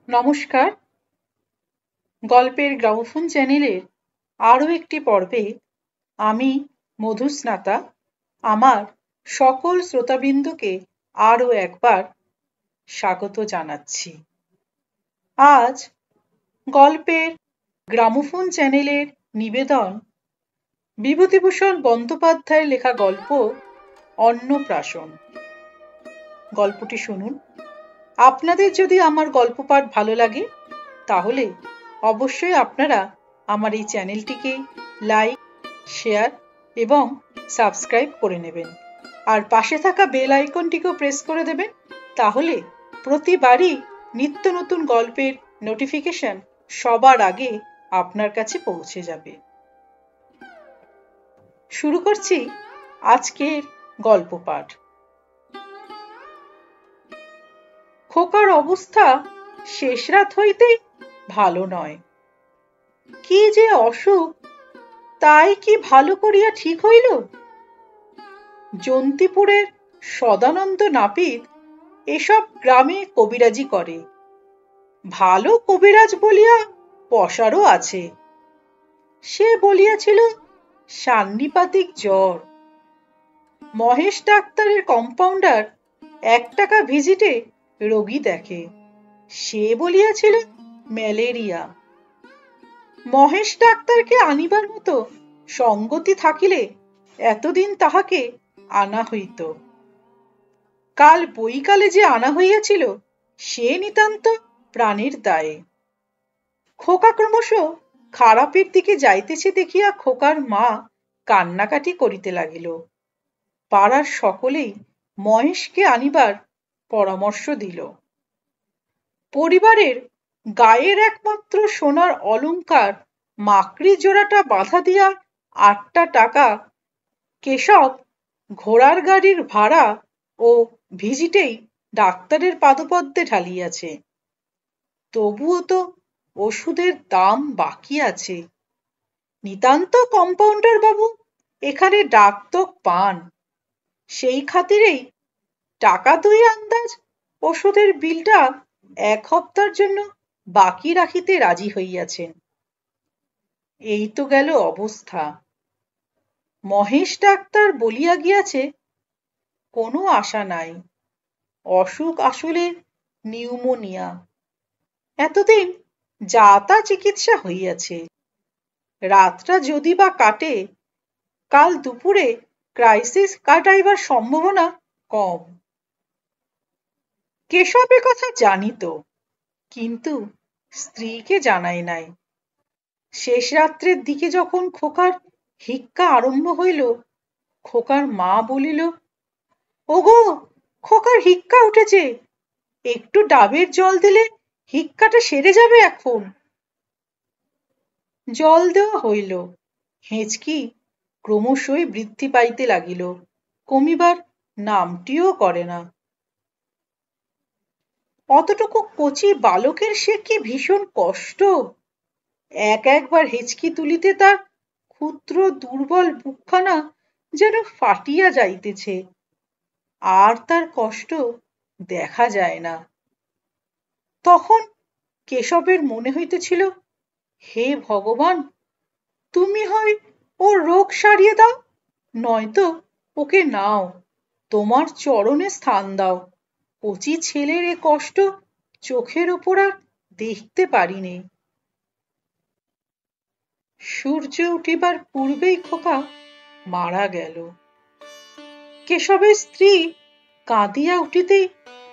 নমস্কার, গল্পের গ্রামোফোন চ্যানেলের আরও একটি পর্বে আমি মধুস্নাতা আমার সকল শ্রোতাবৃন্দকে আরও একবার স্বাগত জানাচ্ছি। আজ গল্পের গ্রামোফোন চ্যানেলের নিবেদন বিভূতিভূষণ বন্দ্যোপাধ্যায়ের লেখা গল্প অন্নপ্রাশন। গল্পটি শুনুন। আপনাদের যদি আমার গল্প পাঠ ভালো লাগে তাহলে অবশ্যই আপনারা আমার এই চ্যানেলটিকে লাইক, শেয়ার এবং সাবস্ক্রাইব করে নেবেন, আর পাশে থাকা বেল আইকনটিকেও প্রেস করে দেবেন। তাহলে প্রতিবারই নিত্য নতুন গল্পের নোটিফিকেশন সবার আগে আপনার কাছে পৌঁছে যাবে। শুরু করছি আজকের গল্প পাঠ। খোকার অবস্থা শেষ রাত হইতেই ভালো নয়। কি যে অসুখ, তাই কি ভালো করিয়া ঠিক হইল? জন্তিপুরের সদানন্দ নাপিত এসব গ্রামে কবিরাজি করে। ভালো কবিরাজ বলিয়া পসারও আছে। সে বলিয়াছিল সান্নিপাতিক জ্বর। মহেশ ডাক্তারের কম্পাউন্ডার 1 টাকা ভিজিটে রোগী দেখে। সে বলিয়াছিল ম্যালেরিয়া। মহেশ ডাক্তারকে আনিবার মতো সঙ্গতি থাকিলে এতদিন তাহাকে আনা হইত। কাল বৈকালে যে আনা হইয়াছিল সে নিতান্ত প্রাণের দায়ে। খোকা ক্রমশ খারাপের দিকে যাইতেছে দেখিয়া খোকার মা কান্নাকাটি করিতে লাগিল। পাড়ার সকলেই মহেশকে আনিবার পরামর্শ দিল। পরিবারের গায়ের একমাত্র সোনার অলংকার মাকড়ি জোড়াটা বাঁধা দিয়া 8টা টাকা কেশব ঘোড়ার গাড়ির ভাড়া ও ভিজিটেই ডাক্তারের পাদপদ্মে ঢালিয়াছে। তবুও তো ওষুধের দাম বাকি আছে। নিতান্ত কম্পাউন্ডার বাবু এখানে ডাক্তার পান, সেই খাতিরেই টাকা 2 আন্দাজ ওষুধের বিলটা 1 হপ্তার জন্য বাকি রাখিতে রাজি হইয়াছেন। এই তো গেল অবস্থা। মহেশ ডাক্তার বলিয়া গিয়াছে কোনো আশা নাই, অসুখ আসলে নিউমোনিয়া। এতদিন যা তা চিকিৎসা হইয়াছে। রাতটা যদি বা কাটে, কাল দুপুরে ক্রাইসিস কাটাইবার সম্ভাবনা কম। কেশব কথা জানিত, কিন্তু স্ত্রীকে জানায় নাই। শেষ রাত্রের দিকে যখন খোকার হিক্কা আরম্ভ হইল, খোকার মা বলিল, ওগো খোকার হিক্কা উঠেছে, একটু ডাবের জল দিলে হিক্কাটা সেরে যাবে এখন। জল দেওয়া হইল। হেঁচকি ক্রমশই বৃদ্ধি পাইতে লাগিল, কমিবার নামটিও করে না। অতটুকু কচি বালকের সে কি ভীষণ কষ্ট। একবার হেঁচকি তুলিতে তার ক্ষুদ্র দুর্বল বুকখানা যেন ফাটিয়া যাইতেছে, আর তার কষ্ট দেখা যায় না। তখন কেশবের মনে হইতেছিল, হে ভগবান, তুমি হয় ওর রোগ সারিয়ে দাও, নয়তো ওকে নাও, তোমার চরণে স্থান দাও। কচি ছেলের এ কষ্ট চোখের ওপর আর দেখতে পারিনে। সূর্য উঠিবার পূর্বেই খোকা মারা গেল। কেশবের স্ত্রী কাঁদিয়া উঠিতেই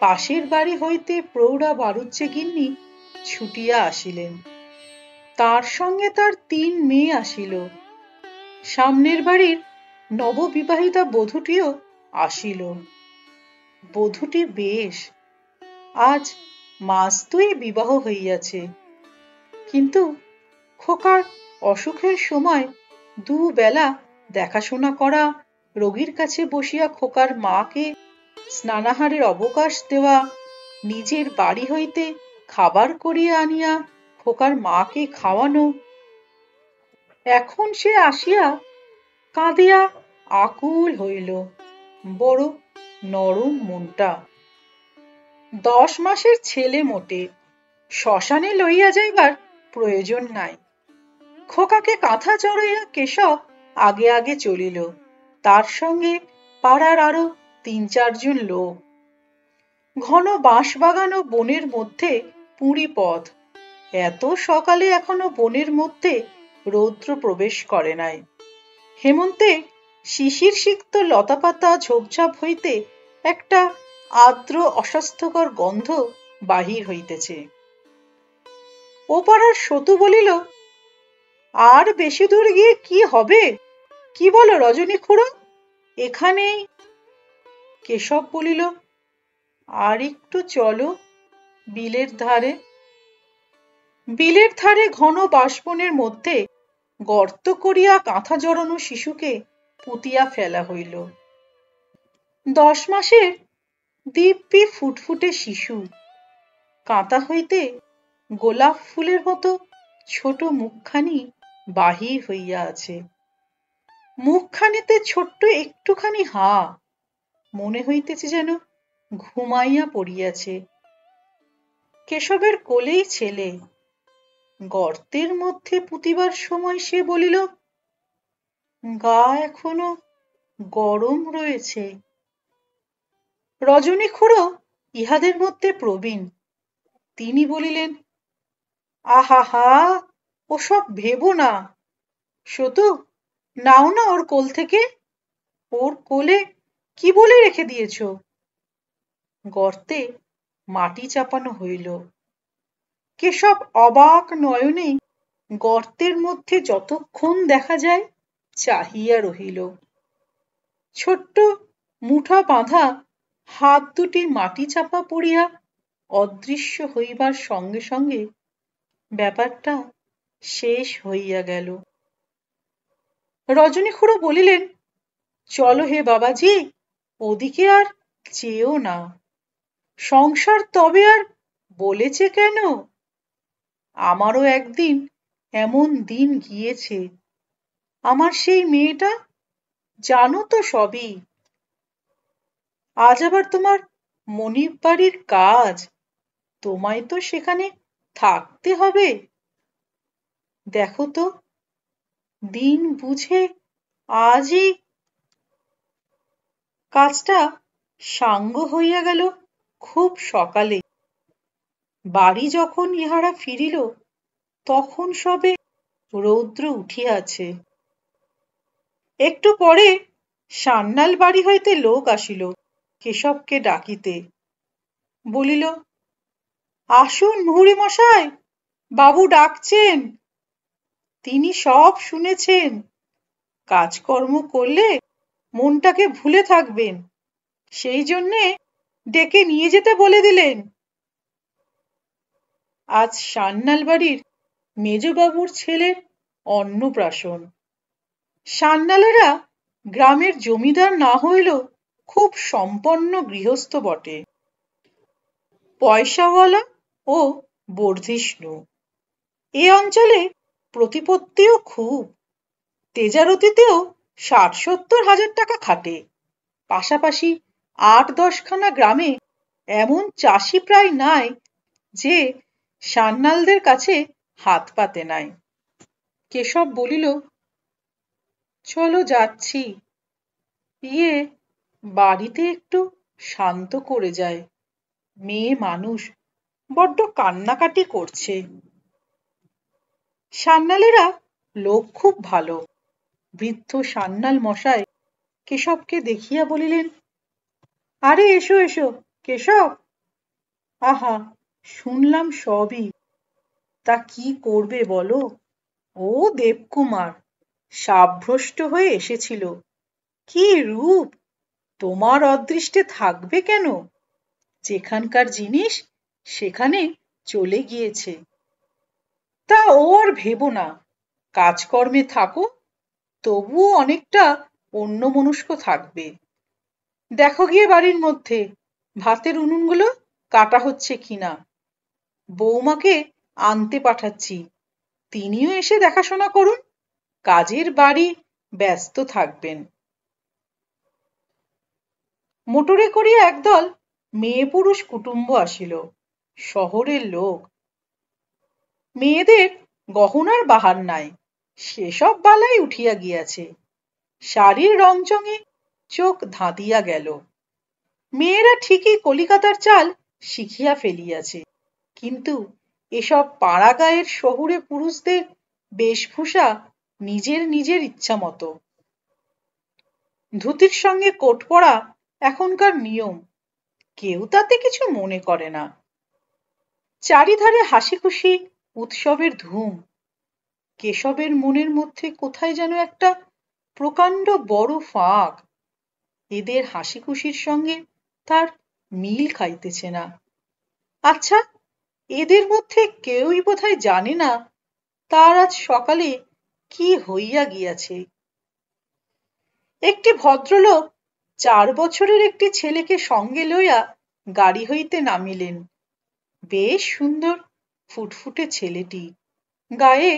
পাশের বাড়ি হইতে প্রৌঢ়া বাড়ুজ্যে গিন্নি ছুটিয়া আসিলেন। তার সঙ্গে তার 3 মেয়ে আসিল। সামনের বাড়ির নববিবাহিতা বধূটিও আসিল। বধূটি বেশ, আজ মাস 2 বিবাহ হইয়াছে। কিন্তু খোকার অসুখের সময় 2 বেলা দেখাশোনা করা, রোগীর কাছে বসিয়া খোকার মাকে স্নানাহারের অবকাশ দেওয়া, নিজের বাড়ি হইতে খাবার করিয়া আনিয়া খোকার মাকে খাওয়ানো, এখন সে আসিয়া কাঁদিয়া আকুল হইল। বড় নরম মনটা। 10 মাসের ছেলে মোটে, শ্মশানে লইয়া যাইবার প্রয়োজন নাই। খোকাকে কাঁথা চড়াইয়া কেশব আগে আগে চলিল, তার সঙ্গে পাড়ার আরো ৩-৪ জন লোক। ঘন বাঁশবাগান ও বনের মধ্যে পুঁড়ি পথ। এত সকালে এখনো বনের মধ্যে রৌদ্র প্রবেশ করে নাই। হেমন্তে শিশির সিক্ত লতাপাতা ঝোপঝাপ হইতে একটা আর্দ্র অস্বাস্থ্যকর গন্ধ বাহির হইতেছে। ও পাড়ার সতু বলিল, আর বেশি দূর গিয়ে কি হবে? কি বলো রজনী খুড়ো, এখানেই? কেশব বলিল, আর একটু চলো বিলের ধারে। বিলের ধারে ঘন বাঁশবনের মধ্যে গর্ত করিয়া কাঁথা জড়ানো শিশুকে পুঁতিয়া ফেলা হইল। 10 মাসের দিব্যি ফুটফুটে শিশু, কাঁথা হইতে গোলাপ ফুলের মতো ছোট মুখখানি বাহির হইয়া আছে। মুখখানিতে ছোট্ট একটুখানি হা, মনে হইতেছে যেন ঘুমাইয়া পড়িয়াছে। কেশবের কোলেই ছেলে। গর্তের মধ্যে পুঁতিবার সময় সে বলিল, গা এখনো গরম রয়েছে। রজনী খুড়ো ইহাদের মধ্যে প্রবীণ। তিনি বলিলেন, আহা, ওসব ভেবো না। সতু, নাও না ওর কোল থেকে। ওর কোলে কি বলে রেখে দিয়েছ? গর্তে মাটি চাপানো হইল। কেশব অবাক নয়নে গর্তের মধ্যে যতক্ষণ দেখা যায় চাহিয়া রহিল। ছোট্ট মুঠা বাঁধা হাত দুটি মাটি চাপা পড়িয়া অদৃশ্য হইবার সঙ্গে সঙ্গে ব্যাপারটা শেষ হইয়া গেল। রজনী খুড়ো বলিলেন, চলো হে বাবাজি, ওদিকে আর চেয়েও না। সংসার তবে আর বলেছে কেন? আমারও একদিন এমন দিন গিয়েছে। আমার সেই মেয়েটা, জানো তো সবই। আজ আবার তোমার মনিব বাড়ির কাজ, তোমায় তো সেখানে থাকতে হবে। দেখো তো, দিন বুঝে আজই কাজটা সাঙ্গ হইয়া গেল খুব সকালে। বাড়ি যখন ইহারা ফিরিল তখন সবে রৌদ্র উঠিয়াছে। একটু পরে সান্যাল বাড়ি হইতে লোক আসিল কেশবকে ডাকিতে। বলিল, আসুন মুহুরী মশাই, বাবু ডাকছেন। তিনি সব শুনেছেন। কাজকর্ম করলে মনটাকে ভুলে থাকবেন, সেই জন্যে ডেকে নিয়ে যেতে বলে দিলেন। আজ সান্যাল বাড়ির মেজবাবুর ছেলের অন্নপ্রাশন। সান্যালেরা গ্রামের জমিদার না হইলেও খুব সম্পন্ন গৃহস্থ বটে, পয়সাওয়ালা ও বর্ধিষ্ণু। এ অঞ্চলে প্রতিপত্তিও খুব। তেজারতিতেও ৬০-৭০ হাজার টাকা খাটে। পাশাপাশি ৮-১০ খানা গ্রামে এমন চাষি প্রায় নাই যে সান্যালদের কাছে হাত পাতে নাই। কেশব বলিল, চলো যাচ্ছি। বাড়িতে একটু শান্ত করে যায়। মেয়ে মানুষ, বড্ড কান্নাকাটি করছে। সান্যালেরা লোক খুব ভালো। বৃদ্ধ সান্যাল মশাই কেশবকে দেখিয়া বলিলেন, আরে এসো এসো কেশব। আহা, শুনলাম সবই। তা কি করবে বলো? ও দেবকুমার সাবভ্রষ্ট হয়ে এসেছিল। কি রূপ! তোমার অদৃষ্টে থাকবে কেন? যেখানকার জিনিস সেখানে চলে গিয়েছে। তা ও আর ভেবো না, কাজকর্মে থাকো, তবুও অনেকটা অন্যমনস্ক থাকবে। দেখো গিয়ে বাড়ির মধ্যে ভাতের উনুনগুলো কাটা হচ্ছে কিনা। বৌমাকে আনতে পাঠাচ্ছি, তিনিও এসে দেখাশোনা করুন। কাজের বাড়ি ব্যস্ত থাকবেন। মোটরে করিয়া একদল মেয়ে পুরুষ কুটুম্ব আসিল। শহরের লোক, মেয়েদের গহনার বাহার নাই, সেসব বালাই উঠিয়া গিয়াছে। শাড়ির রংচঙে চোখ ধাঁধিয়া গেল। মেয়েরা ঠিকই কলিকাতার চাল শিখিয়া ফেলিয়াছে, কিন্তু এসব পাড়া গাঁয়ের শহুরে পুরুষদের বেশভূষা নিজের নিজের ইচ্ছা মতো। ধুতির সঙ্গে কোট পরা এখনকার নিয়ম, কেউ তাতে কিছু মনে করে না। চারিধারে হাসি খুশি উৎসবের ধুম। কেশবের মনের মধ্যে কোথায় যেন একটা প্রকাণ্ড বড় ফাঁক। এদের হাসি খুশির সঙ্গে তার মিল খাইতেছে না। আচ্ছা, এদের মধ্যে কেউই বোধহয় জানে না তার আজ সকালে কি হইয়া গিয়াছে। একটি ভদ্রলোক 4 বছরের একটি ছেলেকে সঙ্গে লইয়া গাড়ি হইতে নামিলেন। বেশ সুন্দর ফুটফুটে ছেলেটি, গায়ে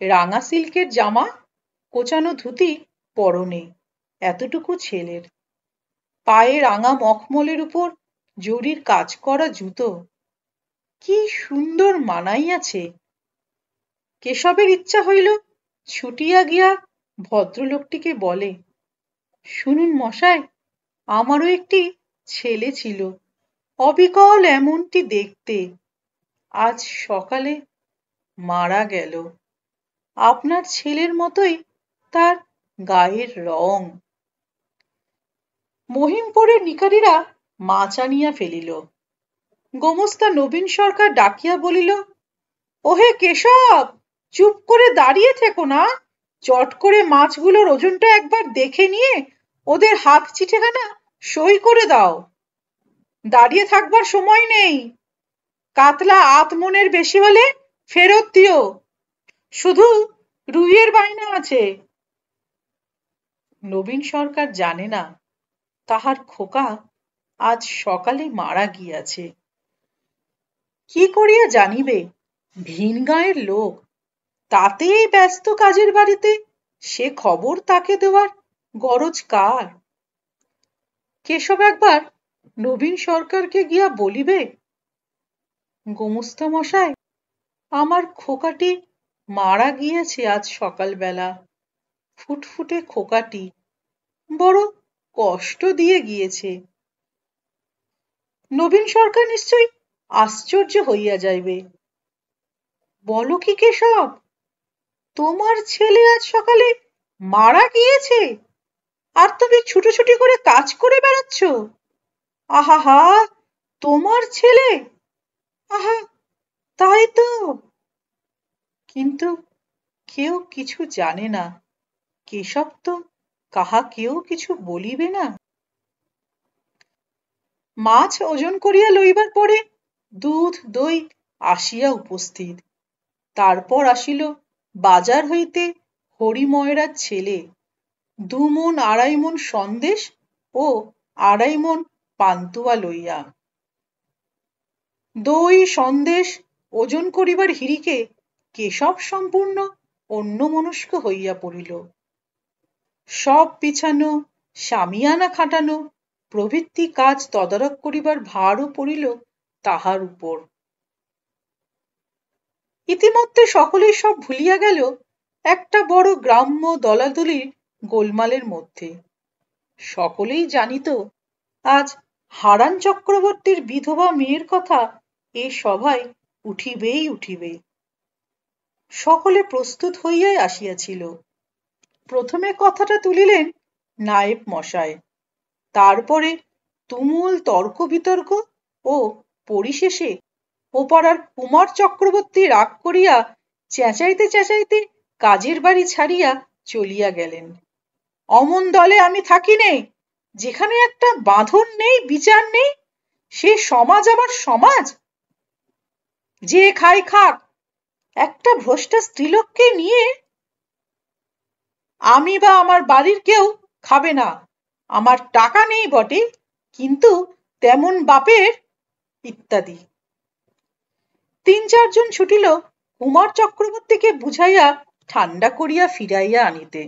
রাঙা সিল্কের জামা, কোচানো ধুতি পরনে, এতটুকু ছেলের। পায়ে রাঙা মখমলের উপর জরির কাজ করা জুতো, কি সুন্দর মানাইয়াছে। কেশবের ইচ্ছা হইল ছুটিয়া গিয়া ভদ্রলোকটিকে বলে, শুনুন মশাই, আমারও একটি ছেলে ছিল, অবিকল এমনটি দেখতে, আজ সকালে মারা গেল। আপনার ছেলের মতোই তার গায়ের রং। মহিমপুরের নিকারীরা মাছ আনিয়া ফেলিল। গোমস্তা নবীন সরকার ডাকিয়া বলিল, ওহে কেশব, চুপ করে দাঁড়িয়ে থেকো না, চট করে মাছগুলোর ওজনটা একবার দেখে নিয়ে ওদের হাত চিঠেখানা সই করে দাও। দাঁড়িয়ে থাকবার সময় নেই, কাতলা 8 মণের বেশি হলে ফেরত দিও, শুধু রুইয়ের বায়না আছে। নবীন সরকার জানে না তাহার খোকা আজ সকালে মারা গিয়াছে। কি করিয়া জানিবে? ভিন গাঁয়ের লোক, তাতেই ব্যস্ত কাজের বাড়িতে সে খবর তাকে দেওয়ার গরজ কার? কেশব একবার নবীন সরকারকে গিয়া বলিবে, গোমস্তা মশাই, আমার খোকাটি মারা গিয়েছে আজ সকালবেলা। ফুটফুটে খোকাটি বড় কষ্ট দিয়ে গিয়েছে। নবীন সরকার নিশ্চয়ই আশ্চর্য হইয়া যাইবে। বলো কি কেশব, তোমার ছেলে আজ সকালে মারা গিয়েছে, আর তুমি ছুটোছুটি করে কাজ করে বেড়াচ্ছ? আহা, তোমার ছেলে? আহা, তাই তো। কিন্তু কেউ কিছু জানে না। কেশব তো কাহাকেও কিছু বলিবে না। মাছ ওজন করিয়া লইবার পরে দুধ দই আসিয়া উপস্থিত। তারপর আসিল বাজার হইতে হরিময়রার ছেলে 2 মণ 2.5 মণ সন্দেশ ও 2.5 মণ পান্তুয়া লইয়া। দই সন্দেশ ওজন করিবার হিড়িকে কেশব সম্পূর্ণ অন্যমনস্ক হইয়া পড়িল। সব বিছানো, শামিয়ানা খাটানো প্রভৃতি কাজ তদারক করিবার ভারও পড়িল তাহার উপর। ইতিমধ্যে সকলেই সব ভুলিয়া গেল একটা বড় গ্রাম্য দলাদলির গোলমালের মধ্যে। সকলেই জানিত আজ হারান চক্রবর্তীর বিধবা মেয়ের কথা এ সভায় উঠিবেই উঠিবে। সকলে প্রস্তুত হইয়াই আসিয়াছিল। প্রথমে কথাটা তুলিলেন নায়েব মশায়, তারপরে তুমুল তর্ক বিতর্ক ও পরিশেষে ও পাড়ার কুমার চক্রবর্তী রাগ করিয়া চেঁচাইতে চেঁচাইতে কাজের বাড়ি ছাড়িয়া চলিয়া গেলেন। অমন দলে আমি থাকি নে, যেখানে একটা বাঁধন নেই, বিচার নেই, সে সমাজ আবার সমাজ? যে খাই খাক, একটা ভ্রষ্টা স্ত্রীলোককে নিয়ে আমি বা আমার বাড়ির কেউ খাবে না। আমার টাকা নেই বটে, কিন্তু তেমন বাপের, ইত্যাদি। 3-4 জন ছুটিল কুমার চক্রবর্তীকে বুঝাইয়া ঠান্ডা করিয়া ফিরাইয়া আনিতে।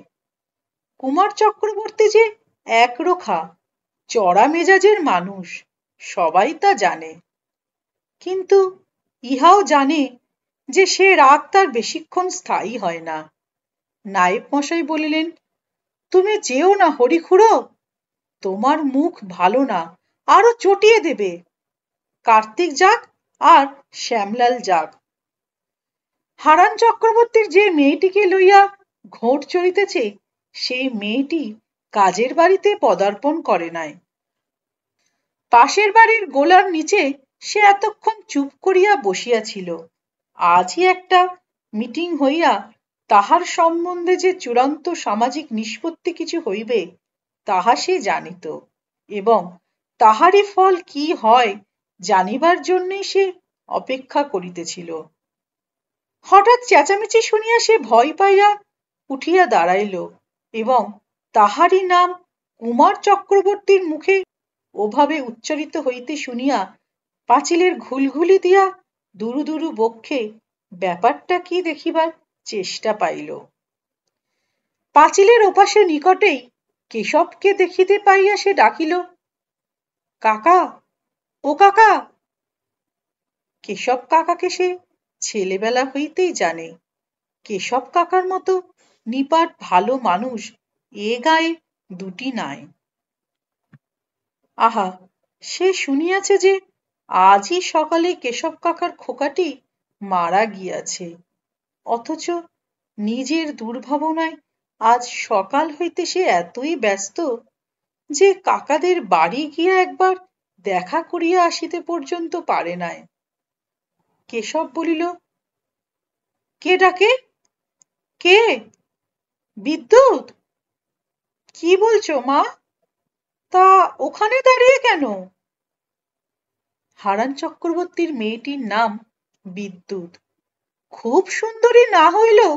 কুমার চক্রবর্তী যে একরোখা চড়া মেজাজের মানুষ, সবাই তা জানে। কিন্তু ইহাও জানে যে সে রাগ তার বেশিক্ষণ স্থায়ী হয় না। নায়েব মশাই বলিলেন, তুমি যেও না হরিখুড়ো, তোমার মুখ ভালো না, আরো চটিয়ে দেবে। কার্তিক যাক আর শ্যামলাল যাক। হারান চক্রবর্তীর যে মেয়েটিকে লইয়া ঘোট চড়িতেছে, সেই মেয়েটি কাজের বাড়িতে পদার্পণ করে নাই। পাশের বাড়ির গোলার নিচে সে এতক্ষণ চুপ করিয়া বসিয়াছিল। আজই একটা মিটিং হইয়া তাহার সম্বন্ধে যে চূড়ান্ত সামাজিক নিষ্পত্তি কিছু হইবে তাহা সে জানিত, এবং তাহারই ফল কি হয় জানিবার জন্যই সে অপেক্ষা করিতেছিল। হঠাৎ চেঁচামেচি শুনিয়া সে ভয় পাইয়া উঠিয়া দাঁড়াইল, এবং তাহারই নাম কুমার চক্রবর্তীর মুখে ওভাবে উচ্চারিত হইতে শুনিয়া পাঁচিলের ঘুলঘুলি দিয়া দুরু দুরু বক্ষে ব্যাপারটা কি দেখিবার চেষ্টা পাইল। পাঁচিলের ওপাশে নিকটেই কেশবকে দেখিতে পাইয়া সে ডাকিল, কাকা, ও কাকা। কেশব কাকাকে সে ছেলেবেলা হইতেই জানে। কেশব কাকার মতো নিপাট ভালো মানুষ এ গায়ে দুটি নাই। আহা, সে শুনিয়াছে যে আজই সকালে কেশব কাকার খোকাটি মারা গিয়াছে, অথচ নিজের দুর্ভাবনায় আজ সকাল হইতে সে এতই ব্যস্ত যে কাকাদের বাড়ি গিয়া একবার দেখা করিয়া আসিতে পর্যন্ত পারে নাই। কেশব বলিল, কে ডাকে? কে? বিদ্যুৎ? কি বলছো মা? তা ওখানে দাঁড়িয়ে কেন? হারান চক্রবর্তীর মেয়েটির নাম বিদ্যুৎ। খুব সুন্দরী না হইলেও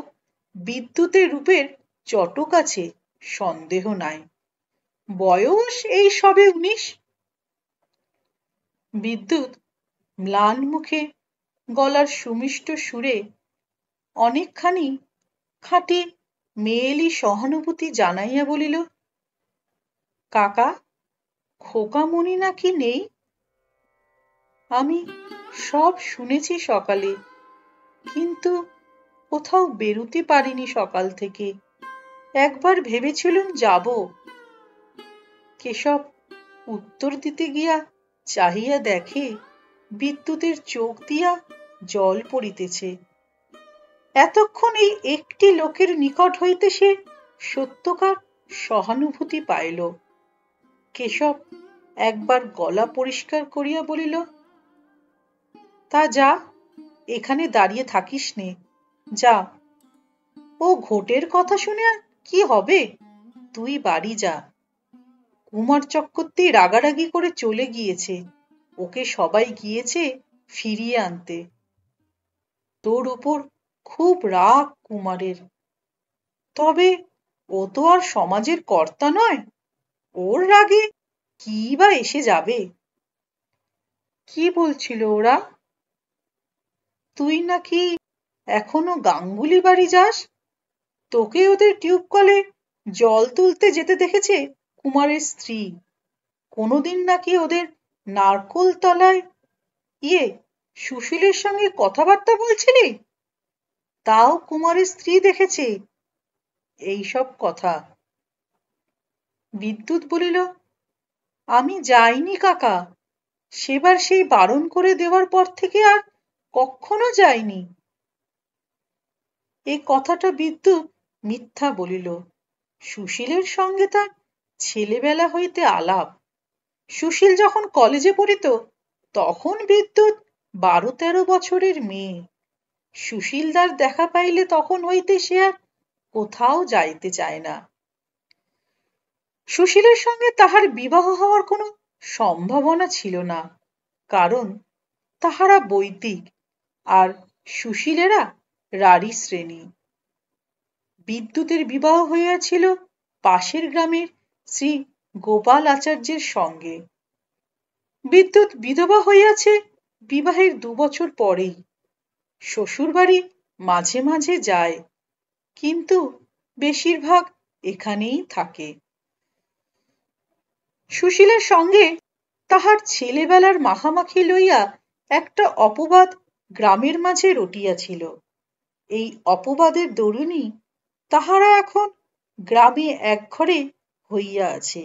বিদ্যুতের রূপের চটক আছে, সন্দেহ নাই। বয়স এই সবে 19। বিদ্যুৎ ম্লান মুখে গলার সুমিষ্ট সুরে অনেকখানি খাঁটি মেয়েলি সহানুভূতি জানাইয়া বলিল, কাকা, খোকামণি নাকি নেই? আমি সব শুনেছি সকালে, কিন্তু কোথাও বেরুতে পারিনি সকাল থেকে। একবার ভেবেছিলুম যাব। কেশব উত্তর দিতে গিয়া চাহিয়া দেখে বিদ্যুতের চোখ দিয়া জল পড়িতেছে। এতক্ষণ এই একটি লোকের নিকট হইতে সে সত্যকার সহানুভূতি পাইল। কেশব একবার গলা পরিষ্কার করিয়া বলিল, তা যা, এখানে দাঁড়িয়ে থাকিস নে, যা। ও ঘোটের কথা শুনে আর কি হবে, তুই বাড়ি যা। কুমার চক্রবর্তী রাগারাগি করে চলে গিয়েছে, ওকে সবাই গিয়েছে ফিরিয়ে আনতে। তোর উপর খুব রাগ কুমারের। তবে ও তো আর সমাজের কর্তা নয়, ওর রাগে কি বা এসে যাবে? কি বলছিল ওরা? তুই নাকি এখনো গাঙ্গুলি বাড়ি যাস? তোকে ওদের টিউব কলে জল তুলতে যেতে দেখেছে কুমারের স্ত্রী। কোনোদিন নাকি ওদের নারকোল তলায় সুশীলের সঙ্গে কথাবার্তা বলছিলি, তাও কুমারের স্ত্রী দেখেছে। এইসব কথা। বিদ্যুৎ বলিল, আমি যাইনি কাকা, সেবার সেই বারণ করে দেওয়ার পর থেকে আর কখনো যাইনি। এই কথাটা বিদ্যুৎ মিথ্যা বলিল। সুশীলের সঙ্গে তার ছেলেবেলা হইতে আলাপ। সুশীল যখন কলেজে পড়িত তখন বিদ্যুৎ 12-13 বছরের মেয়ে। সুশীলদার দেখা পাইলে তখন হইতে সে আর কোথাও যাইতে চায় না। সুশীলের সঙ্গে তাহার বিবাহ হওয়ার কোনো সম্ভাবনা ছিল না, কারণ তাহারা বৈদিক আর সুশীলেরা রারী শ্রেণী। বিদ্যুতের বিবাহ হইয়াছিল পাশের গ্রামের শ্রী গোপাল আচার্যের সঙ্গে। বিদ্যুৎ বিধবা হইয়াছে বিবাহের 2 বছর পরেই। শ্বশুরবাড়ি মাঝে মাঝে যায়, কিন্তু বেশিরভাগ এখানেই থাকে। সুশীলের সঙ্গে তাহার ছেলেবেলার মাখামাখি লইয়া একটা অপবাদ গ্রামের মাঝে রটিয়াছিল। এই অপবাদের দরুনই তাহারা এখন গ্রামে একঘরে হইয়া আছে।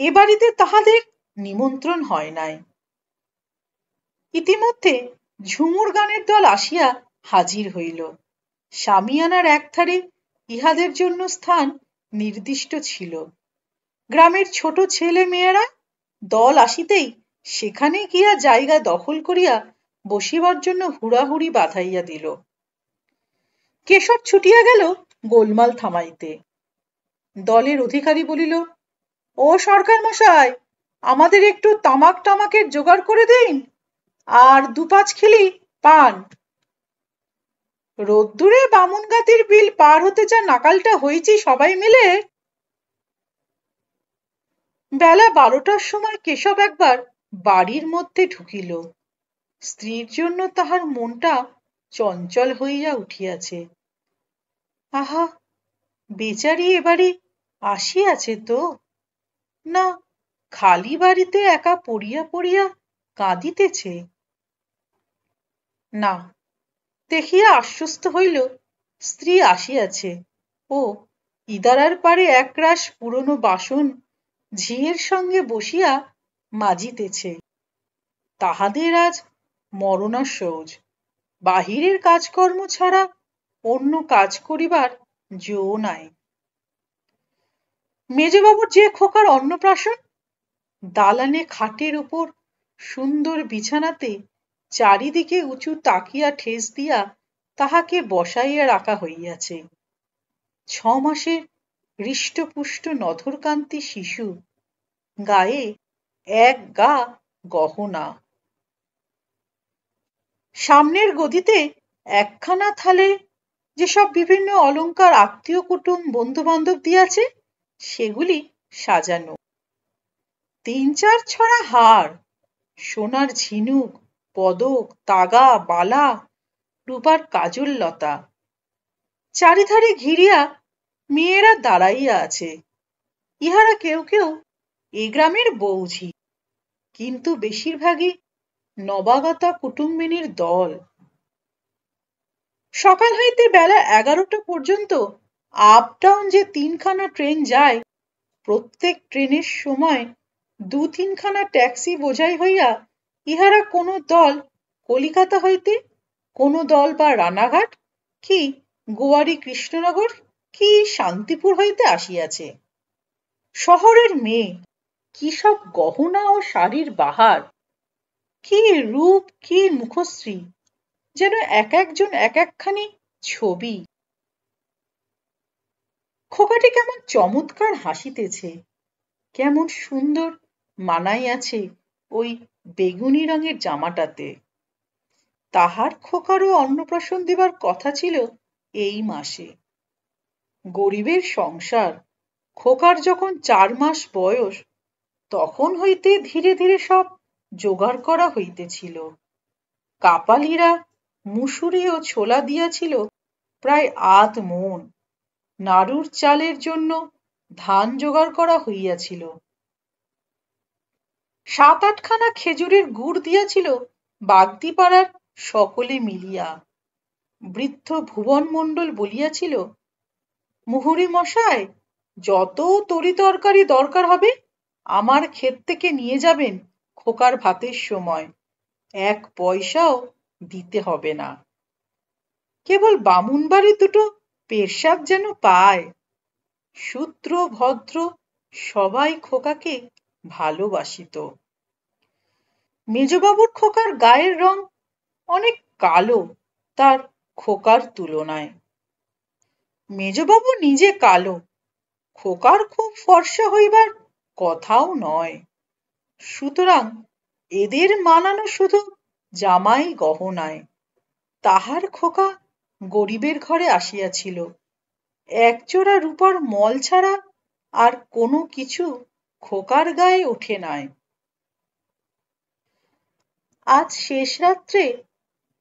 এ বাড়িতে তাহাদের নিমন্ত্রণ হয় নাই। ইতিমধ্যে ঝুমুর গানের দল আসিয়া হাজির হইল। শামিয়ানার একধারে ইহাদের জন্য স্থান নির্দিষ্ট ছিল। গ্রামের ছোট ছেলে মেয়েরা দল আসিতেই সেখানে গিয়া জায়গা দখল করিয়া বসিবার জন্য হুড়াহুড়ি বাঁধাইয়া দিল। কেশব ছুটিয়া গেল গোলমাল থামাইতে। দলের অধিকারী বলিল, ও সরকার মশাই, আমাদের একটু তামাক টামাকের জোগাড় করে দিন, আর ২-৫ খিলি পান। রোদ্দুরে বামুনগাতির বিল পার হতে যা নাকালটা হয়েছি সবাই মিলে। বেলা ১২টার সময় কেশব একবার বাড়ির মধ্যে ঢুকিল। স্ত্রীর জন্য তাহার মনটা চঞ্চল হইয়া উঠিয়াছে। আহা, বেচারি এবারে আসিয়াছে তো, না খালি বাড়িতে একা পড়িয়া পড়িয়া কাঁদিতেছে। না, দেখিয়া আশ্বস্ত হইল স্ত্রী আসিয়াছে ও ইদারার পারে একরাশ পুরনো বাসন ঝিয়ের সঙ্গে বসিয়া মাজিতেছে। তাহাদের আজ মরণাশৌচ, বাহিরের কাজকর্ম ছাড়া অন্য কাজ করিবার জো নাই। মেজবাবুর যে খোকার অন্নপ্রাশন, দালানে খাটের উপর সুন্দর বিছানাতে চারিদিকে উঁচু তাকিয়া ঠেস দিয়া তাহাকে বসাইয়া রাখা হইয়াছে। ৬ মাসের হৃষ্টপুষ্ট নধরকান্তি শিশু, গায়ে এক গা গহনা। সামনের গদিতে একখানা থালে যেসব বিভিন্ন অলংকার আত্মীয় কুটুম বন্ধু বান্ধব দিয়াছে সেগুলি সাজানো। ৩-৪ ছড়া হার, সোনার ঝিনুক, পদক, তাগা, বালা, রূপার কাজল লতা। চারিধারে ঘিরিয়া মেয়েরা দাঁড়াইয়া আছে। ইহারা কেউ কেউ এ গ্রামের বৌঝি, কিন্তু বেশিরভাগই নবাগতা কুটুম্বিনীর দল। সকাল হইতে বেলা ১১টা পর্যন্ত আপ ডাউন যে ৩খানা ট্রেন যায়, প্রত্যেক ট্রেনের সময় ২-৩খানা ট্যাক্সি বোঝাই হইয়া ইহারা কোনো দল কলিকাতা হইতে, কোনো দল বা রানাঘাট কি গোয়ারি কৃষ্ণনগর কি শান্তিপুর হইতে আসিয়াছে। শহরের মেয়ে, কি সব গহনা ও শাড়ির বাহার, কি রূপ, কি মুখশ্রী, যেন এক একজন এক একখানি ছবি। খোকাটি কেমন চমৎকার হাসিতেছে, কেমন সুন্দর মানাইয়াছে ওই বেগুনি রঙের জামাটাতে। তাহার খোকারও অন্নপ্রাশন দিবার কথা ছিল এই মাসে। গরিবের সংসার, খোকার যখন ৪ মাস বয়স, তখন হইতে ধীরে ধীরে সব জোগাড় করা হইতেছিল। কাপালিরা মুসুরি ও ছোলা দিয়াছিল প্রায় ৮ মণ। নাড়ুর চালের জন্য ধান জোগাড় করা হইয়াছিল। ৭-৮খানা খেজুরের গুড় দিয়াছিল বাগদিপাড়ার সকলে মিলিয়া। বৃদ্ধ ভুবন মণ্ডল বলিয়াছিল, মুহুরী মশাই, যত তরি তরকারি দরকার হবে আমার ক্ষেত থেকে নিয়ে যাবেন খোকার ভাতের সময়, ১ পয়সাও দিতে হবে না। কেবল বামুন বাড়ি দুটো পেশাব যেন পায়। শূদ্র ভদ্র সবাই খোকাকে ভালোবাসিত। মেজবাবুর খোকার গায়ের রং অনেক কালো তার খোকার তুলনায়। মেজবাবু নিজে কালো, খোকার খুব ফর্সা হইবার কথাও নয়। সুতরাং এদের মানানো শুধু জামাই গহনায়। তাহার খোকা গরিবের ঘরে আসিয়াছিল, একজোড়া রূপার মল ছাড়া আর কোনো কিছু খোকার গায়ে ওঠে নাই। আজ শেষ রাত্রে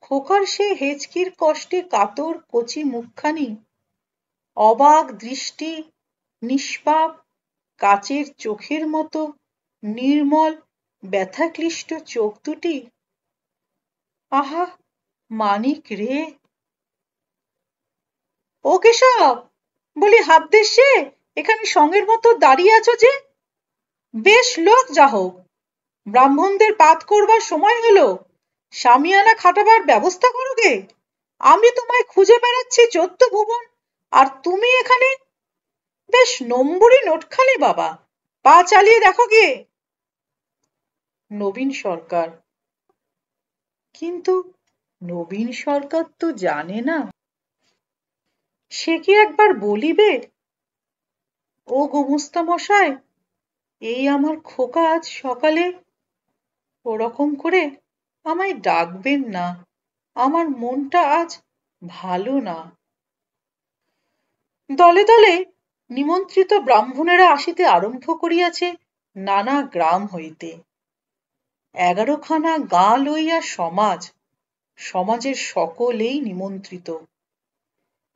খোকার সে হেঁচকির কষ্টে কাতর কচি মুখখানি, অবাক দৃষ্টি, নিষ্পাপ কাচের চোখের মতো নির্মল ব্যথাক্লিষ্ট চোখ দুটি আহা, মানিক রে! ও কেশব, বলি হাত দেশে, এখানে সঙ্গের মতো দাঁড়িয়ে আছো যে? বেশ লোক যা হোক, ব্রাহ্মণদের পাত করবার সময় হলো, সামিয়ানা খাটাবার ব্যবস্থা করো গে। আমি তোমায় খুঁজে বেড়াচ্ছি 14 ভুবন, আর তুমি এখানে? বেশ নম্বরী নোটখানি বাবা, পা চালিয়ে দেখো গে। নবীন সরকার। কিন্তু নবীন সরকার তো জানে না। সে কি একবার বলিবে, ও গোমস্তা মশাই, এই আমার খোকা আজ সকালে ওরকম করে আমায় ডাকবেন না, আমার মনটা আজ ভালো না। দলে দলে নিমন্ত্রিত ব্রাহ্মণেরা আসিতে আরম্ভ করিয়াছে নানা গ্রাম হইতে। 11খানা গাঁ লইয়া সমাজ, সমাজের সকলেই নিমন্ত্রিত।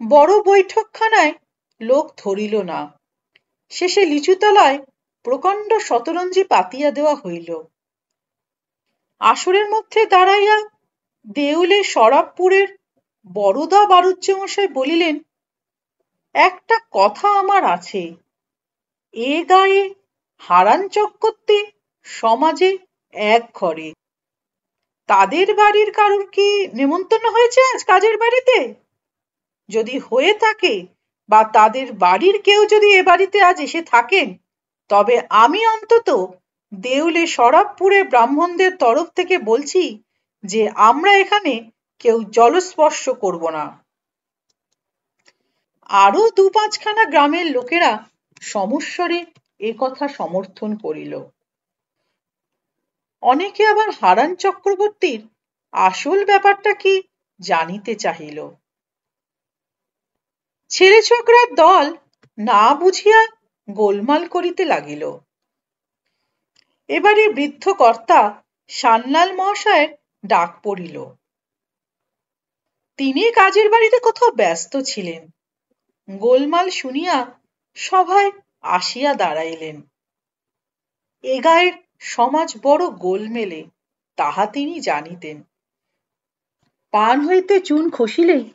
বড় বৈঠকখানায় লোক ধরিল না। শেষে লিচুতলায় প্রকাণ্ড শতরঞ্জি পাতিয়া দেওয়া হইল। আসরের মধ্যে দাঁড়াইয়া দেউলে শরাবপুরের বরদা বাড়ুজ্যমশাই বলিলেন, একটা কথা আমার আছে। এ গায়ে হারান চক্রবর্তী সমাজে এক ঘরে। তাদের বাড়ির কারুর কি নেমন্তন্ন হয়েছে আজ কাজের বাড়িতে? যদি হয়ে থাকে, বা তাদের বাড়ির কেউ যদি এ বাড়িতে আজ এসে থাকেন, তবে আমি অন্তত দেউলে শরাবপুরে ব্রাহ্মণদের তরফ থেকে বলছি যে আমরা এখানে কেউ জলস্পর্শ করব না। আরো 2-5খানা গ্রামের লোকেরা সমস্বরে এ কথা সমর্থন করিল। অনেকে আবার হারান চক্রবর্তীর আসল ব্যাপারটা কি জানিতে চাহিল। ছেলে ছোকরার দল না বুঝিয়া গোলমাল করিতে লাগিল। এবারে বৃদ্ধ কর্তা সান্যাল মহাশয়ের ডাক পড়িল। তিনি কাজের বাড়িতে কোথাও ব্যস্ত ছিলেন। গোলমাল শুনিয়া সভায় আসিয়া দাঁড়াইলেন। এ গায়ের সমাজ বড় গোলমেলে, তাহা তিনি জানিতেন। পান হইতে চুন খসিলেই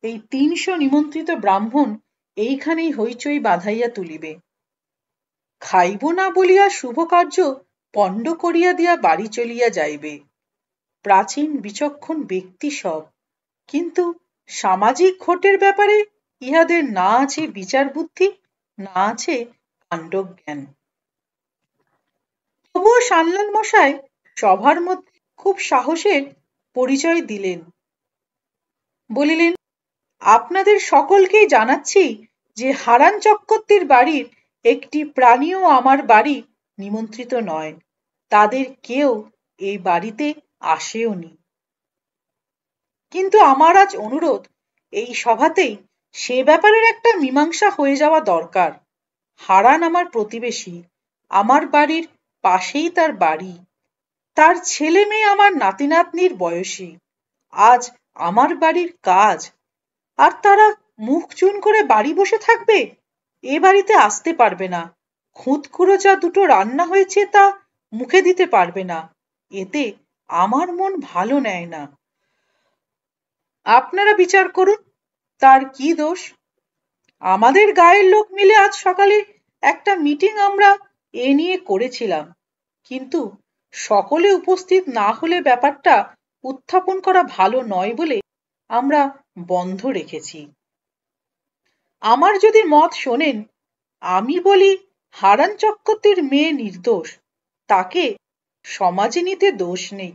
এই 300 নিমন্ত্রিত ব্রাহ্মণ এইখানেই হইচই বাঁধাইয়া তুলিবে। খাইব না বলিয়া শুভ কার্য পণ্ড করিয়া দিয়া বাড়ি চলিয়া যাইবে। প্রাচীন বিচক্ষণ ব্যক্তি সব, কিন্তু সামাজিক ঘটের ব্যাপারে ইহাদের না আছে বিচার বুদ্ধি, না আছে কাণ্ডজ্ঞান। তবুও সান্যাল মশাই সভার মধ্যে খুব সাহসের পরিচয় দিলেন। বলিলেন, আপনাদের সকলকেই জানাচ্ছি যে হারান চক্রবর্তীর বাড়ির একটি প্রাণীও আমার বাড়ি নিমন্ত্রিত নয়। তাদের কেউ এই বাড়িতে আসেওনি। কিন্তু আমার আজ অনুরোধ, এই সভাতেই সে ব্যাপারের একটা মীমাংসা হয়ে যাওয়া দরকার। হারান আমার প্রতিবেশী, আমার বাড়ির পাশেই তার বাড়ি। তার ছেলে মেয়ে আমার নাতি নাতনির বয়সী। আজ আমার বাড়ির কাজ, আর তারা মুখ চুন করে বাড়ি বসে থাকবে? এ বাড়িতে আসতে পারবে না। খুঁতখুঁড়ো যা দুটো রান্না হয়েছে তা মুখে দিতে পারবে না। এতে আমার মন ভালো নেয় না। আপনারা বিচার করুন, তার কি দোষ? আমাদের গায়ের লোক মিলে আজ সকালে একটা মিটিং আমরা এ নিয়ে করেছিলাম, কিন্তু সকলে উপস্থিত না হলে ব্যাপারটা উত্থাপন করা ভালো নয় বলে আমরা বন্ধ রেখেছি। আমার যদি মত শোনেন, আমি বলি হারান চক্রবর্তীর মেয়ে নির্দোষ, তাকে সমাজে নিতে দোষ নেই।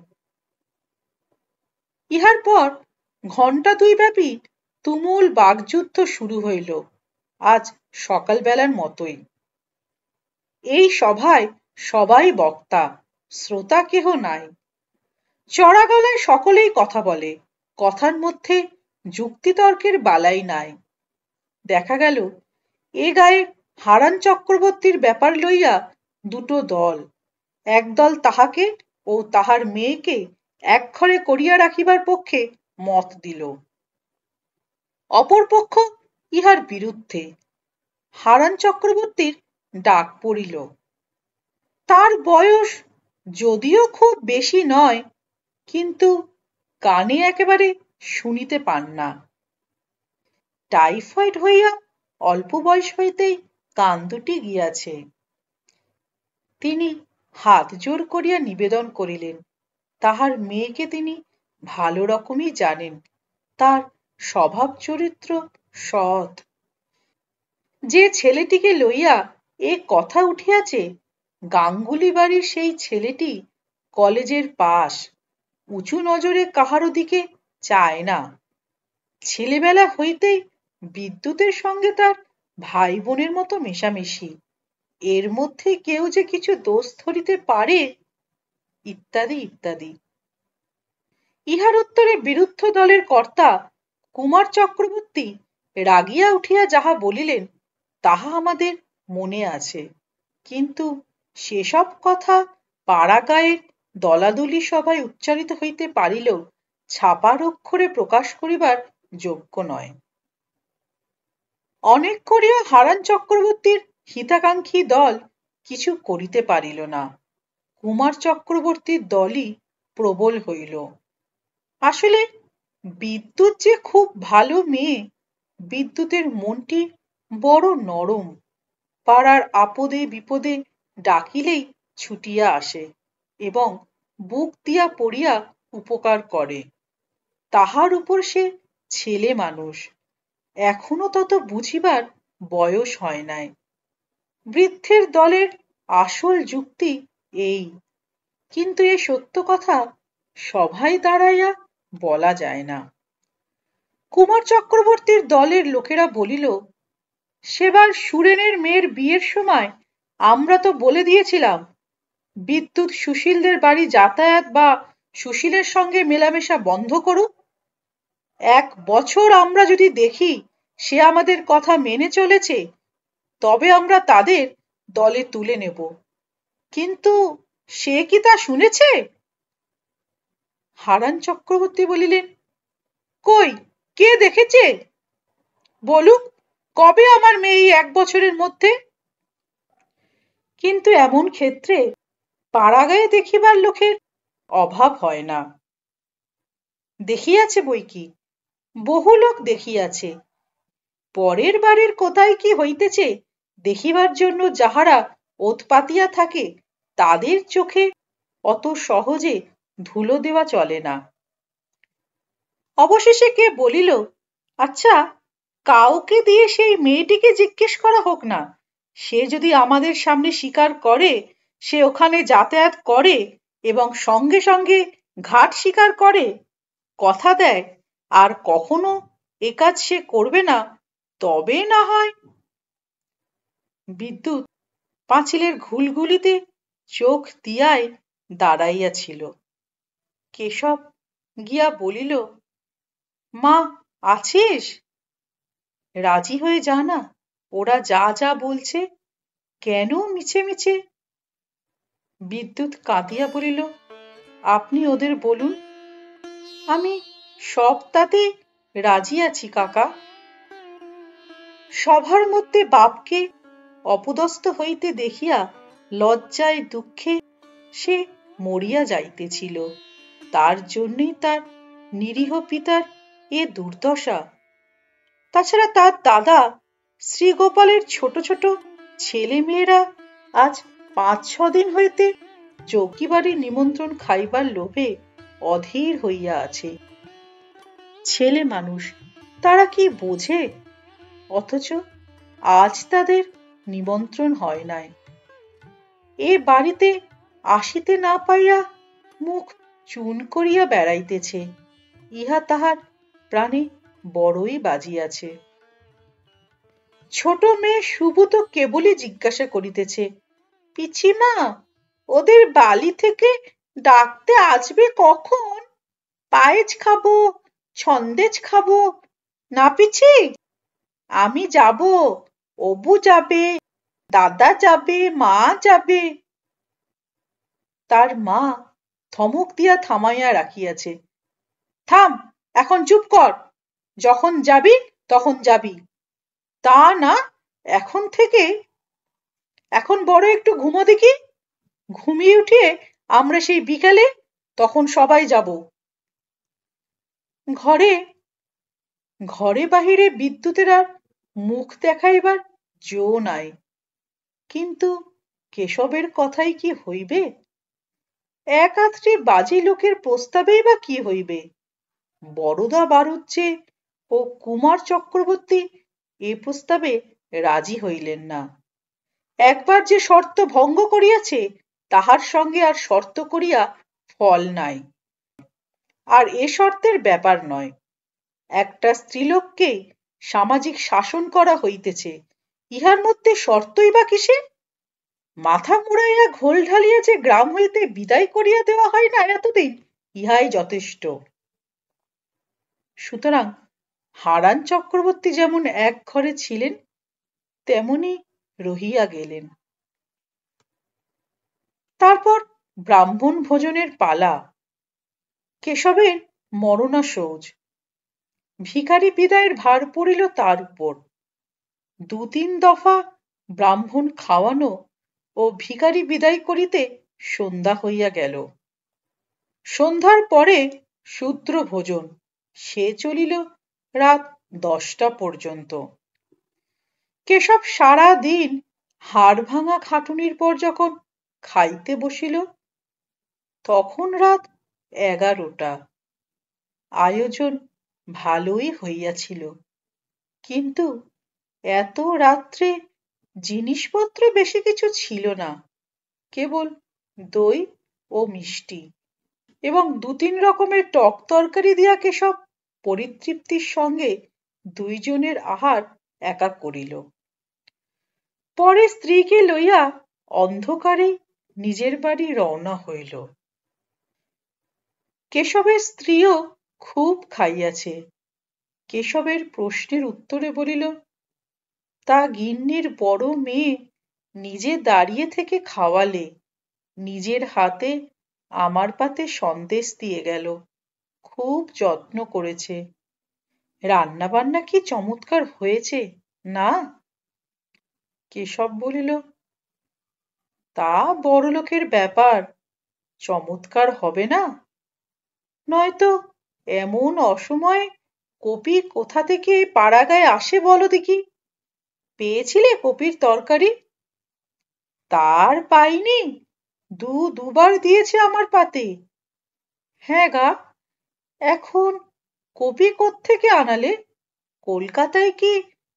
ইহার পর ঘণ্টা 2 ব্যাপী তুমুল বাকযুদ্ধ শুরু হইল, আজ সকালবেলার মতোই। এই সভায় সবাই বক্তা, শ্রোতা কেহ নাই। চড়া গলায় সকলেই কথা বলে, কথার মধ্যে যুক্তিতর্কের বালাই নাই। দেখা গেল এ গায়ে হারান চক্রবর্তীর ব্যাপার লইয়া দুটো দল। একদল তাহাকে ও তাহার মেয়েকে একঘরে করিয়া রাখিবার পক্ষে মত দিল, অপর পক্ষ ইহার বিরুদ্ধে। হারান চক্রবর্তীর ডাক পড়িল। তার বয়স যদিও খুব বেশি নয়, কিন্তু কানে একেবারে শুনিতে পান না। টাইফয়েড হইয়া অল্প বয়স হইতেই কান দুটি গিয়াছে। তিনি হাত জোর করিয়া নিবেদন করিলেন, তাহার মেয়েকে তিনি ভালো রকমই জানেন, তার স্বভাব চরিত্র সৎ। যে ছেলেটিকে লইয়া এ কথা উঠিয়াছে, গাঙ্গুলি বাড়ির সেই ছেলেটি কলেজের পাশ, উঁচু নজরে কাহারো দিকে চায় না। ছেলেবেলা হইতেই বিদ্যুতের সঙ্গে তার ভাই বোনের মতো মেশামেশি, এর মধ্যে কেউ যে কিছু দোষ ধরিতে পারে, ইত্যাদি ইত্যাদি। ইহার উত্তরে বিরুদ্ধ দলের কর্তা কুমার চক্রবর্তী রাগিয়া উঠিয়া যাহা বলিলেন তাহা আমাদের মনে আছে, কিন্তু সেসব কথা পাড়াগাঁয়ের দলাদলি সভায় উচ্চারিত হইতে পারিলেও ছাপার অক্ষরে প্রকাশ করিবার যোগ্য নয়। অনেক করিয়া হারান চক্রবর্তীর হিতাকাঙ্ক্ষী দল কিছু করিতে পারিল না। কুমার চক্রবর্তীর দলই প্রবল হইল। আসলে বিদ্যুৎ যে খুব ভালো মেয়ে, বিদ্যুতের মনটি বড় নরম, পাড়ার আপদে বিপদে ডাকিলেই ছুটিয়া আসে এবং বুক দিয়া পড়িয়া উপকার করে। তাহার উপর সে ছেলে মানুষ, এখনো তত বুঝিবার বয়স হয় নাই। বৃদ্ধের দলের আসল যুক্তি এই, কিন্তু এ সত্য কথা সভায় দাঁড়াইয়া বলা যায় না। কুমার চক্রবর্তীর দলের লোকেরা বলিল, সেবার সুরেনের মেয়ের বিয়ের সময় আমরা তো বলে দিয়েছিলাম বিদ্যুৎ সুশীলদের বাড়ি যাতায়াত বা সুশীলের সঙ্গে মেলামেশা বন্ধ করুক। 1 বছর আমরা যদি দেখি সে আমাদের কথা মেনে চলেছে, তবে আমরা তাদের দলে তুলে নেব। কিন্তু সে কি তা শুনেছে? হারান চক্রবর্তী বলিলেন, কই, কে দেখেছে? বলুক, কবে আমার মেয়ে 1 বছরের মধ্যে? কিন্তু এমন ক্ষেত্রে পাড়াগাঁয়ে দেখিবার লোকের অভাব হয় না। দেখিয়াছে বৈকি, বহু লোক দেখিয়াছে। পরের বাড়ির কোথায় কি হইতেছে দেখিবার জন্য যাহারা ওত পাতিয়া থাকে, তাদের চোখে অত সহজে ধুলো দেওয়া চলে না। অবশেষে কে বলিল, আচ্ছা, কাউকে দিয়ে সেই মেয়েটিকে জিজ্ঞেস করা হোক না, সে যদি আমাদের সামনে স্বীকার করে সে ওখানে যাতায়াত করে এবং সঙ্গে সঙ্গে ঘাট স্বীকার করে, কথা দেয় আর কখনো এ কাজ সে করবে না, তবে না হয়। বিদ্যুৎ পাঁচিলের ঘুলঘুলিতে চোখ দিয়াই দাঁড়াইয়াছিল। কেশব গিয়া বলিল, মা আছিস? রাজি হয়ে যা না, ওরা যা যা বলছে, কেন মিছে মিছে? বিদ্যুৎ কাঁদিয়া বলিল, আপনি ওদের বলুন, আমি সবটাতে রাজি আছি কাকা। সভার মধ্যে বাপকে অপদস্থ হইতে দেখিয়া লজ্জায় দুঃখে সে মরিয়া যাইতেছিল। তার জন্যই তার নিরীহ পিতার এ দুর্দশা। তাছাড়া তার দাদা শ্রীগোপালের ছোট ছোট ছেলে মেয়েরা আজ 5-6 দিন হইতে চৌকিবাড়ির নিমন্ত্রণ খাইবার লোভে অধীর হইয়া আছে। ছেলে মানুষ, তারা কি বোঝে? অথচ আজ তাদের নিমন্ত্রণ হয় নাই। এ বাড়িতে আসিতে না পাইয়া মুখ চুন করিয়া বেড়াইতেছে, ইহা তাহার প্রাণে বড়ই বাজিয়াছে। ছোট মেয়ে শুভু তো কেবলই জিজ্ঞাসা করিতেছে, পিছিমা, ওদের বালি থেকে ডাকতে আসবে কখন? পায়েস খাবো, সন্দেশ খাবো না পিছি? আমি যাব, অবু যাবে, দাদা যাবে, মা যাবে। তার মা ধমক দিয়া থামাইয়া রাখিয়াছে, থাম, এখন চুপ কর, যখন যাবি তখন যাবি, তা না এখন থেকে। এখন বড় একটু ঘুমো দেখি, ঘুমিয়ে উঠে আমরা সেই বিকালে তখন সবাই যাব। ঘরে ঘরে বাহিরে বিদ্যুতের আর মুখ দেখাইবার জো নাই। কিন্তু কেশবের কথাই কি হইবে? এক আধটি বাজি লোকের প্রস্তাবেই বা কি হইবে? বরদা বাড়ুজ্যে ও কুমার চক্রবর্তী এ প্রস্তাবে রাজি হইলেন না। একবার যে শর্ত ভঙ্গ করিয়াছে তাহার সঙ্গে আর শর্ত করিয়া ফল নাই। আর এ শর্তের ব্যাপার নয়। একটা স্ত্রীলোককে সামাজিক শাসন করা হইতেছে, ইহার মধ্যে শর্তই বা কিসে? মাথা মুড়াইয়া ঘোল ঢালিয়া যে গ্রাম হইতে বিদায় করিয়া দেওয়া হয় না এতদিন, ইহাই যথেষ্ট। সুতরাং হারান চক্রবর্তী যেমন এক ঘরে ছিলেন তেমনি রহিয়া গেলেন। তারপর ব্রাহ্মণ ভোজনের পালা। কেশবের মরণাশৌচ। ভিখারি বিদায়ের ভার পড়িল তার উপর। ২-৩ দফা ব্রাহ্মণ খাওয়ানো ও ভিখারি বিদায় করিতে সন্ধ্যা হইয়া গেল। সন্ধ্যার পরে শূদ্র ভোজন, সে চলিল রাত ১০টা পর্যন্ত। কেশব সারা দিন হাড় ভাঙা খাটুনির পর যখন খাইতে বসিল, তখন রাত ১১টা। আয়োজন ভালোই হইয়াছিল, কিন্তু এত রাত্রে জিনিসপত্র বেশি কিছু ছিল না, কেবল দই ও মিষ্টি এবং ২-৩ রকমের টক তরকারি দিয়া কেশব পরিতৃপ্তির সঙ্গে ২ জনের আহার একা করিল। পরে স্ত্রীকে লইয়া অন্ধকারে নিজের বাড়ি রওনা হইল। কেশবের স্ত্রীও খুব খাইয়াছে। কেশবের প্রশ্নের উত্তরে বলিল, তা গিন্নির বড় মেয়ে নিজে দাঁড়িয়ে থেকে খাওয়ালে, নিজের হাতে আমার পাতে সন্দেশ দিয়ে গেল, খুব যত্ন করেছে। রান্না বান্না কি চমৎকার হয়েছে না? কেশব বলিল, তা বড়লোকের ব্যাপার, চমৎকার হবে না? নয়তো এমন অসময়ে কপি কোথা থেকে পাড়াগায় আসে বলো দেখি? পেয়েছিলে কপির তরকারি? তার পাইনি, দুবার দিয়েছে আমার পাতে। হ্যাঁ গা, এখন কপি কোত্থেকে আনালে? কলকাতায় কি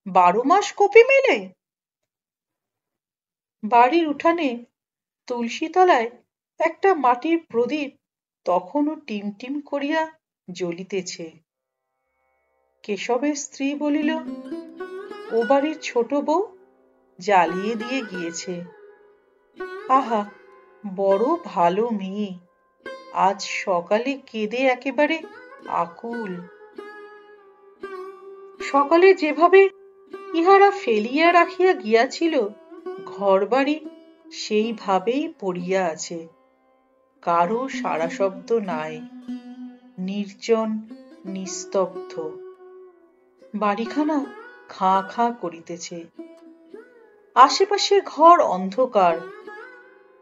১২ মাস কপি মেলে? বাড়ির উঠানে তুলসী তলায় একটা মাটির প্রদীপ তখনও টিমটিম করিয়া জ্বলিতেছে। কেশবের স্ত্রী বলিল, ও বাড়ির ছোট বউ জ্বালিয়ে দিয়ে গিয়েছে। আহা, বড় ভালো মেয়ে, আজ সকালে কেঁদে একেবারে আকুল। সকালে যেভাবে ইহারা ফেলিয়া রাখিয়া গিয়াছিল ঘরবাড়ি, সেইভাবেই পড়িয়া আছে। কারো সাড়া শব্দ নাই, নির্জন নিস্তব্ধ। বাড়িখানা খাঁ খাঁ করিতেছে। আশেপাশে ঘর অন্ধকার,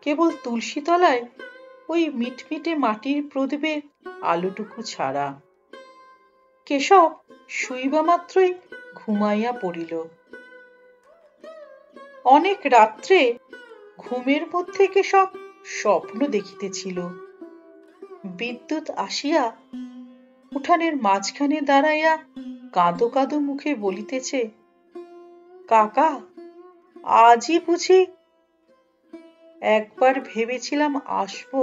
কেবল তুলসী তলায় ওই মিটমিটে মাটির প্রদীপে আলোটুকু ছাড়া। কেশব শুইবা মাত্রই ঘুমাইয়া পড়িল। অনেক রাত্রে ঘুমের মধ্যে কেশব স্বপ্ন দেখিতেছিল। বিদ্যুৎ আসিয়া উঠানের মাঝখানে দাঁড়াইয়া কাঁদো কাঁদো মুখে বলিতেছে, কাকা, আজই বুঝি? একবার ভেবেছিলাম আসবো,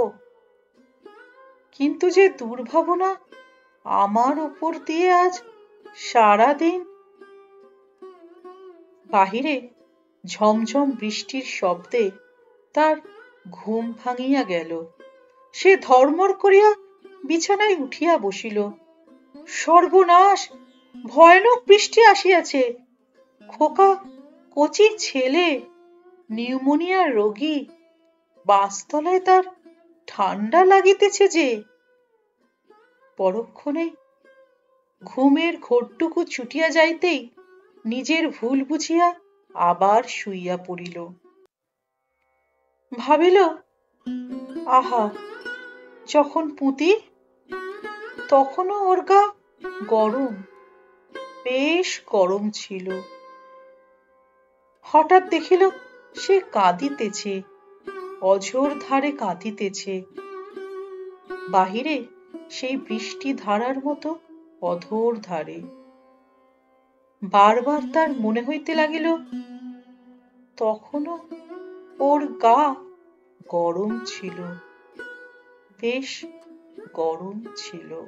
কিন্তু যে দুর্ভাবনা আমার উপর দিয়ে আজ সারাদিন। বাহিরে ঝমঝম বৃষ্টির শব্দে তার ঘুম ভাঙিয়া গেল। সে ধর্মর করিয়া বিছানায় উঠিয়া বসিল। সর্বনাশ, ভয়ানক বৃষ্টি আসিয়াছে। খোকা কচি ছেলে, নিউমোনিয়ার রোগী, বাসতলায় তার ঠান্ডা লাগিতেছে যে। পরক্ষণে ঘুমের ঘোরটুকু ছুটিয়া যাইতেই নিজের ভুল বুঝিয়া আবার শুইয়া পড়িল। ভাবিল, আহা, যখন পুঁতি তখনও ওর গা গরম, বেশ গরম ছিল। হঠাৎ দেখিল সে কাঁদিতেছে, অঝোর ধারে কাঁদিতেছে। বাহিরে সেই বৃষ্টি ধারার মতো অধর ধারে। বারবার তার মনে হইতে লাগিল তখনও ওর গা গরম ছিল, বেশ গরম ছিল।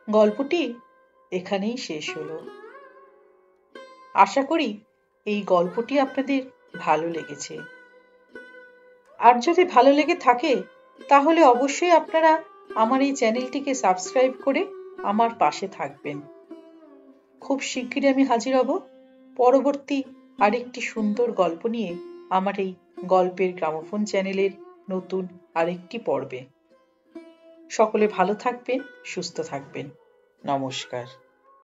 গল্পটি এখানেই শেষ হলো। আশা করি এই গল্পটি আপনাদের ভালো লেগেছে। আর যদি ভালো লেগে থাকে তাহলে অবশ্যই আপনারা আমার এই চ্যানেলটিকে সাবস্ক্রাইব করে আমার পাশে থাকবেন। খুব শিগগিরই আমি হাজির হব পরবর্তী আরেকটি সুন্দর গল্প নিয়ে আমার এই গল্পের গ্রামোফোন চ্যানেলের নতুন আরেকটি পর্বে। সকলে ভালো থাকবেন, সুস্থ থাকবেন। নমস্কার।